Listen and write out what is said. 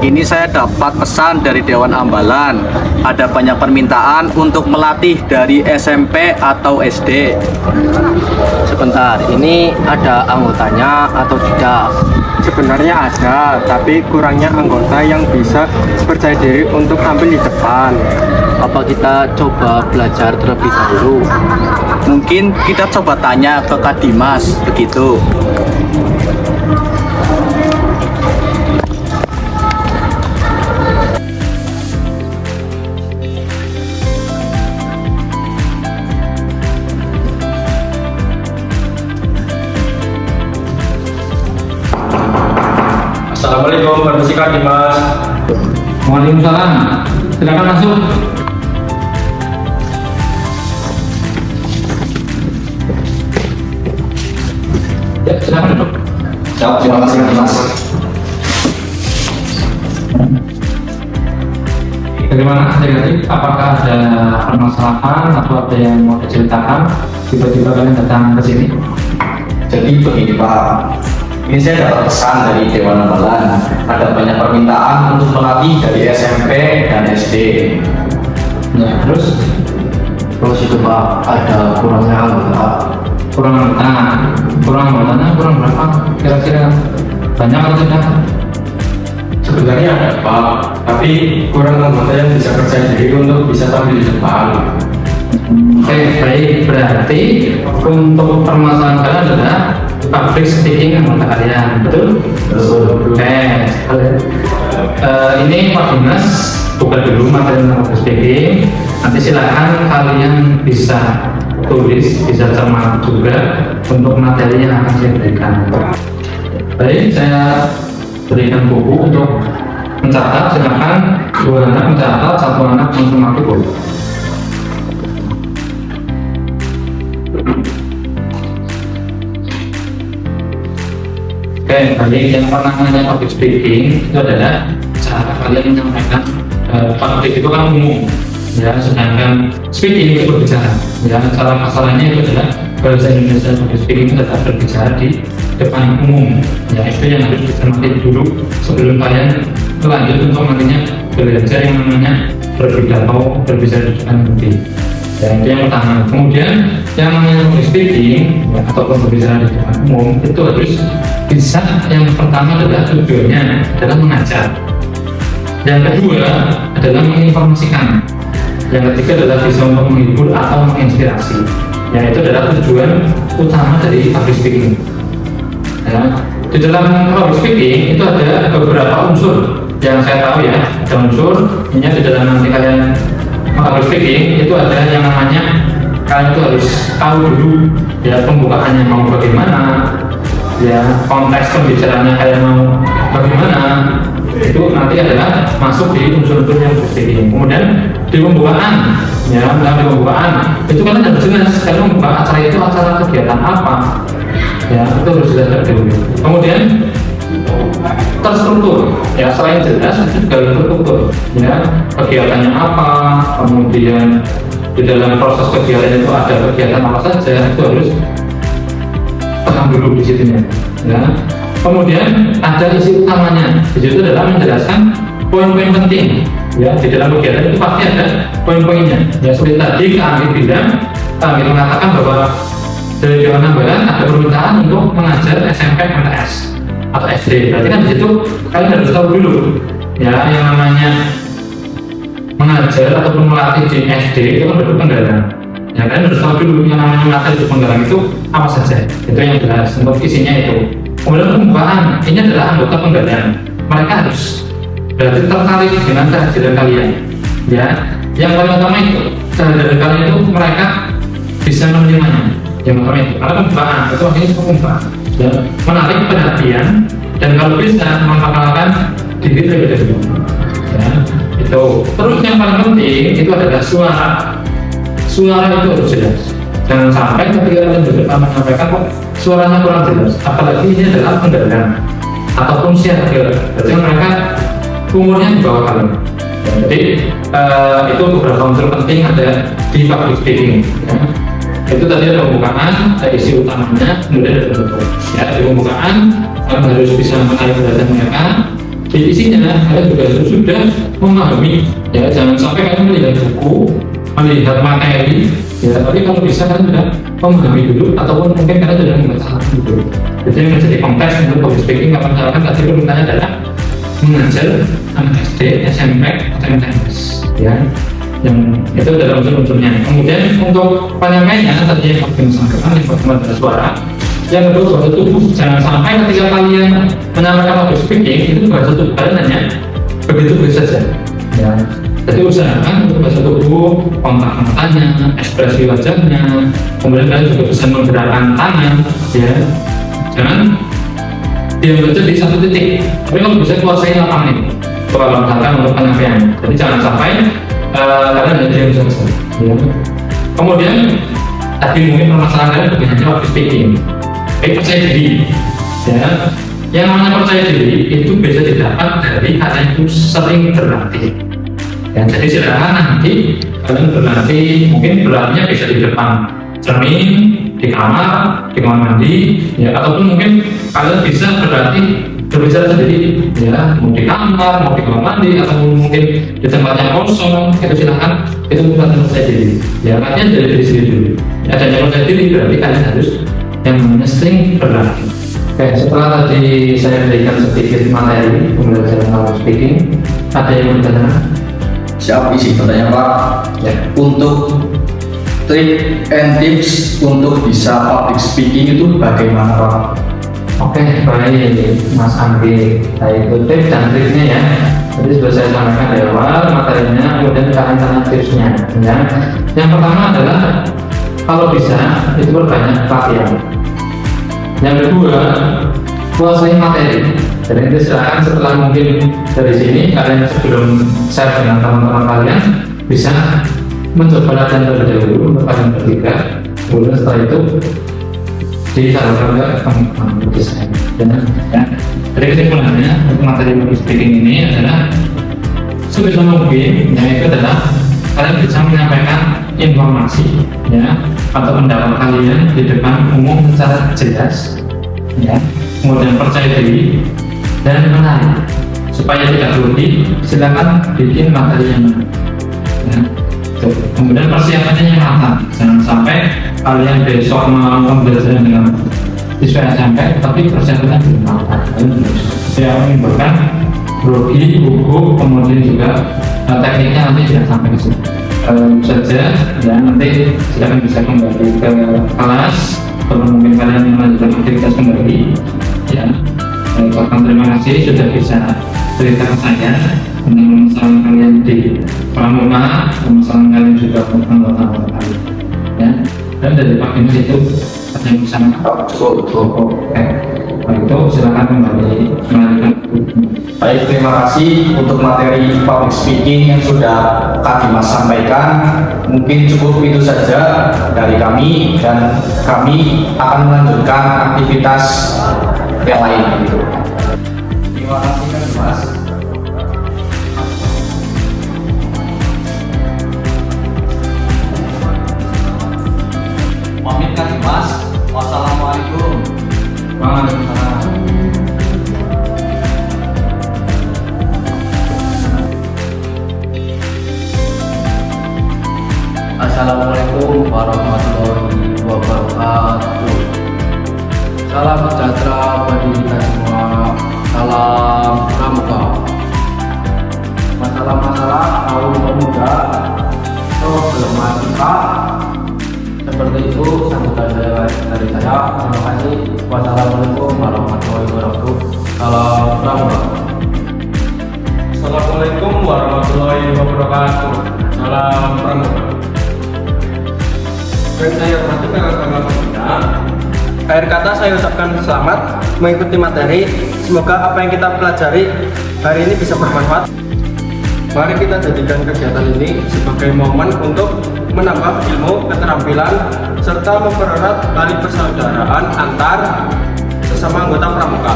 Ini saya dapat pesan dari Dewan Ambalan. Ada banyak permintaan untuk melatih dari SMP atau SD. Sebentar, ini ada anggotanya atau tidak? Sebenarnya ada, tapi kurangnya anggota yang bisa percaya diri untuk tampil di depan. Apa kita coba belajar terlebih dahulu? Mungkin kita coba tanya ke Kak Dimas, begitu. Assalamualaikum, permisi Kak Dimas. Waalaikumsalam. Silakan masuk. Ya, silakan duduk. Terima kasih Kak Dimas. Bagaimana adik-adik? Apakah ada permasalahan atau ada yang mau diceritakan? Tiba-tiba kalian datang ke sini. Jadi begini Pak, ini saya dapat pesan dari Dewan Ambalan. Ada banyak permintaan untuk melatih dari SMP dan SD. Ya, terus Itu Pak, ada kurangnya anggota. anggotanya kurang berapa? Kira-kira banyak atau tidak? Sebenarnya ada Pak, tapi kurang anggota yang bisa percaya diri untuk bisa tampil di depan. Oke, baik. Berarti untuk permasalahan kalian adalah public speaking anggota kalian, betul? Oke. Ini Pak Dimas buka dulu materi tentang public speaking. Nanti silakan kalian bisa tulis, bisa cermat juga untuk materi yang akan saya berikan. Baik, saya berikan buku untuk mencatat. Silakan dua anak mencatat, satu anak mencermati buku. Oke, baik. Yang pertama public speaking itu adalah cara kalian menyampaikan. Public itu kan umum, ya, sedangkan speaking itu berbicara. Ya, cara masalahnya itu adalah bahasa Indonesia public speaking itu adalah berbicara di depan umum. Ya, itu yang harus dicermati dulu sebelum kalian lanjut untuk nantinya belajar yang namanya berbicara di depan umum. Ya, itu yang pertama. Kemudian yang namanya public speaking, ya, ataupun berbicara di depan umum itu harus bisa. Yang pertama adalah tujuannya adalah mengajar. Yang kedua adalah menginformasikan. Yang ketiga adalah bisa untuk menghibur atau menginspirasi. Ya, itu adalah tujuan utama dari public speaking. Ya, di dalam public speaking itu ada beberapa unsur yang saya tahu, ya. Ada unsur ini di dalam nanti kalian public speaking itu ada yang namanya kalian itu harus tahu dulu, ya, pembukaannya mau bagaimana, ya, konteks pembicaraannya kalian mau bagaimana. Itu nanti adalah masuk di unsur-unsur yang speaking. Kemudian di pembukaan, ya, di pembukaan itu kalian harus jelas kalian membuka acara itu acara kegiatan apa, ya, itu harus jelas dulu. Kemudian terstruktur, ya, selain jelas itu juga terstruktur, ya, kegiatannya apa, kemudian di dalam proses kegiatan itu ada kegiatan apa saja, itu harus paham dulu di situnya, ya. Kemudian ada isi utamanya, di situ adalah menjelaskan poin-poin penting, ya. Di dalam kegiatan itu pasti ada poin-poinnya, ya. Seperti tadi kami mengatakan bahwa dari Dewan Ambalan ada permintaan untuk mengajar SMP, MTS atau SD. Berarti kan di situ kalian harus tahu dulu, ya, yang namanya mengajar ataupun melatih di SD itu kan bentuk penggalan. Ya, kalian harus tahu dulu yang namanya materi di penggalan itu apa saja. Itu yang jelas untuk isinya itu. Kemudian pembukaan, ini adalah anggota penggalan. Mereka harus berarti tertarik dengan kehadiran kalian, ya. Yang paling utama itu kehadiran kalian itu mereka bisa menerimanya. Yang pertama itu, karena pembukaan itu akhirnya pembukaan, ya, menarik perhatian dan kalau bisa memperkenalkan diri terlebih dahulu, ya. Itu. Terus yang paling penting itu adalah suara. Suara itu harus jelas. Jangan sampai ketika kalian berdepan menyampaikan kok suaranya kurang jelas, apalagi ini adalah penggalan ataupun siaga, berarti mereka umurnya di bawah kalian. Jadi itu beberapa unsur penting ada di public speaking, ya. Itu tadi ada pembukaan, ada isi utamanya, kemudian ada penutup. Ya, di pembukaan kalian harus bisa menarik perhatian mereka, di isinya kalian juga harus sudah memahami, ya jangan sampai kalian melihat buku, melihat materi, ya tapi kalau bisa kalian sudah memahami dulu, ataupun mungkin kalian sudah membaca dulu. Jadi yang menjadi konteks untuk public speaking kapan-kapan tadi permintaannya adalah mengajar anak SD, SMP, atau MTS, ya yang itu adalah unsur-unsurnya. Kemudian untuk penyampaiannya tadi yang paling sampaikan yang pertama adalah suara, yang kedua bahasa tubuh. Jangan sampai ketika kalian menyampaikan public speaking itu bahasa tubuh kalian hanya begitu saja, ya. Jadi usahakan untuk bahasa tubuh, kontak matanya, ekspresi wajahnya, kemudian kalian juga bisa menggerakkan tangan, ya. Jangan diam saja di satu titik, tapi kalau bisa kuasai lapangan itu kalau misalkan untuk penyampaian. Jadi jangan sampai kalian hanya diam saja, ya. Kemudian tadi mungkin permasalahan kalian bukan hanya public speaking, tapi percaya diri, ya. Yang namanya percaya diri itu bisa didapat dari kalian itu sering berlatih, ya. Jadi silakan nanti kalian berlatih, mungkin berlatihnya bisa di depan cermin, di kamar mandi, ya, ataupun mungkin kalian bisa berlatih berbicara sendiri, ya, mau di kamar, mau di kamar mandi, atau mungkin di tempat yang kosong, itu silahkan, itu bukan percaya diri, ya, latihan dari diri sendiri dulu, ya, dan yang percaya diri berarti kalian harus yang namanya sering berlatih. Oke, setelah tadi saya berikan sedikit materi pembelajaran public speaking, ada yang mau bertanya? Siap, isi pertanyaan Pak. Ya. Untuk trik and tips untuk bisa public speaking itu bagaimana Pak? Oke, baik Mas Anggi. Baik, itu tips dan triknya ya. Jadi sudah saya sampaikan di awal materinya, kemudian kalian tipsnya. Ya. Yang pertama adalah kalau bisa itu berbanyak latihan. Yang kedua, kuasai materi. Jadi itu silakan setelah mungkin dari sini kalian sebelum share dengan teman-teman kalian bisa mencoba latihan terlebih dahulu untuk kalian bertiga. Kemudian setelah itu disalurkan ke teman-teman saya. Ya. Jadi kesimpulannya untuk materi public speaking ini adalah sebisa mungkin, yaitu adalah kalian bisa menyampaikan informasi, ya, atau pendapat kalian di depan umum secara jelas, ya, kemudian percaya diri dan menarik. Supaya tidak grogi, silakan bikin materi yang menarik, ya. Kemudian persiapannya yang matang, jangan sampai kalian besok mau pembelajaran dengan siswa SMP tapi persiapannya belum matang. Saya menimbulkan grogi, gugup, kemudian juga tekniknya nanti tidak sampai ke situ saja, ya. Nanti silakan bisa kembali ke kelas atau mungkin kalian melanjutkan aktivitas kembali, ya. Terima kasih sudah bisa cerita ke saya tentang masalah kalian di pramuka, masalah kalian juga anggota kalian, ya. Dan dari Pak Dimas itu ada yang bisa oke. Itu silakan kembali melanjutkan. Baik, terima kasih untuk materi public speaking yang sudah Kak Dimas sampaikan. Mungkin cukup itu saja dari kami, dan kami akan melanjutkan aktivitas yang lain. Terima kasih Kak Dimas. Pamit Kak Dimas. Wassalamualaikum. Waalaikumsalam. Assalamualaikum warahmatullahi wabarakatuh. Salam sejahtera bagi kita semua. Salam pramuka. Masalah-masalah kaum pemuda problematika seperti itu sambutan saya dari saya. Terima kasih. Wassalamualaikum warahmatullahi wabarakatuh. Salam pramuka. Assalamualaikum warahmatullahi wabarakatuh. Salam pramuka. Dan saya hormati kakak-kakak pemuda. Akhir kata saya ucapkan selamat mengikuti materi. Semoga apa yang kita pelajari hari ini bisa bermanfaat. Mari kita jadikan kegiatan ini sebagai momen untuk menambah ilmu, keterampilan, serta mempererat tali persaudaraan antar sesama anggota pramuka.